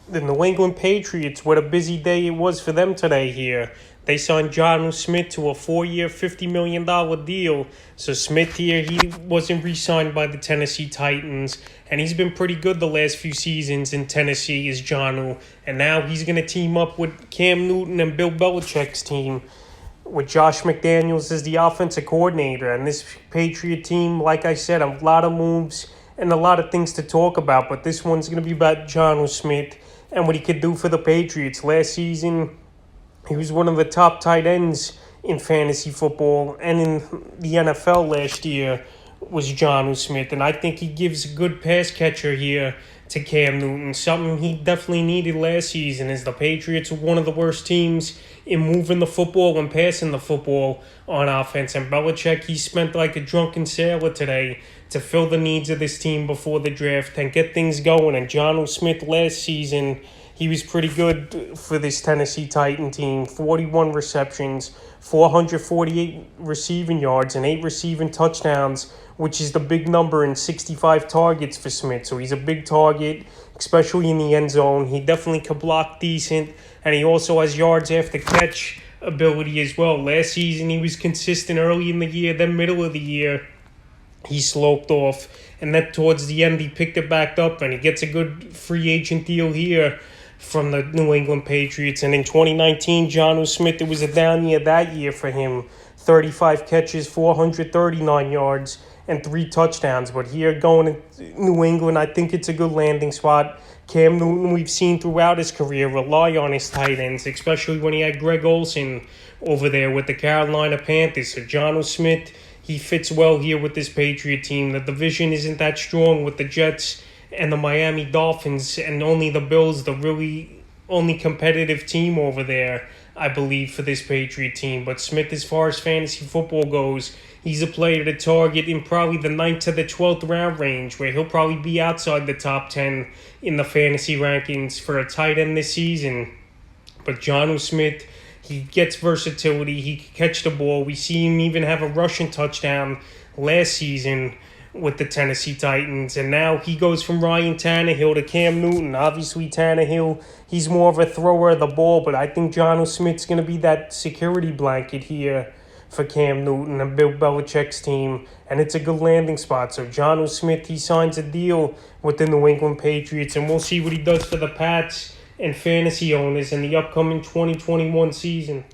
The New England Patriots, what a busy day it was for them today here. They signed Jonnu Smith to a 4-year, $50 million deal. So Smith here, he wasn't re-signed by the Tennessee Titans. And he's been pretty good the last few seasons in Tennessee as Jonnu. And now he's going to team up with Cam Newton and Bill Belichick's team, with Josh McDaniels as the offensive coordinator. And this Patriot team, like I said, a lot of moves and a lot of things to talk about. But this one's going to be about Jonnu Smith and what he could do for the Patriots. Last season, he was one of the top tight ends in fantasy football and in the NFL last year was Jonnu Smith. And I think he gives a good pass catcher here to Cam Newton. Something he definitely needed last season, as the Patriots were one of the worst teams in moving the football and passing the football on offense. And Belichick, he spent like a drunken sailor today to fill the needs of this team before the draft and get things going. And Jonnu Smith last season, he was pretty good for this Tennessee Titan team. 41 receptions, 448 receiving yards, and 8 receiving touchdowns, which is the big number, in 65 targets for Smith. So he's a big target, especially in the end zone. He definitely could block decent, and he also has yards after catch ability as well. Last season, he was consistent early in the year, then middle of the year, he sloped off, and then towards the end, he picked it back up, and he gets a good free agent deal here from the New England Patriots. And in 2019, Jonnu Smith, it was a down year that year for him. 35 catches, 439 yards, and 3 touchdowns. But here going to New England, I think it's a good landing spot. Cam Newton, we've seen throughout his career, rely on his tight ends, especially when he had Greg Olsen over there with the Carolina Panthers. So Jonnu Smith, he fits well here with this Patriot team. The division isn't that strong with the Jets and the Miami Dolphins, and only the Bills, the really only competitive team over there, I believe, for this Patriot team. But Smith, as far as fantasy football goes, he's a player to target in probably the 9th to the 12th round range, where he'll probably be outside the top 10 in the fantasy rankings for a tight end this season. But Jonnu Smith, he gets versatility. He can catch the ball. We see him even have a rushing touchdown last season with the Tennessee Titans. And now he goes from Ryan Tannehill to Cam Newton. Obviously, Tannehill, he's more of a thrower of the ball, but I think Jonnu Smith's going to be that security blanket here for Cam Newton and Bill Belichick's team. And it's a good landing spot. So Jonnu Smith, he signs a deal with the New England Patriots, and we'll see what he does for the Pats and fantasy owners in the upcoming 2021 season.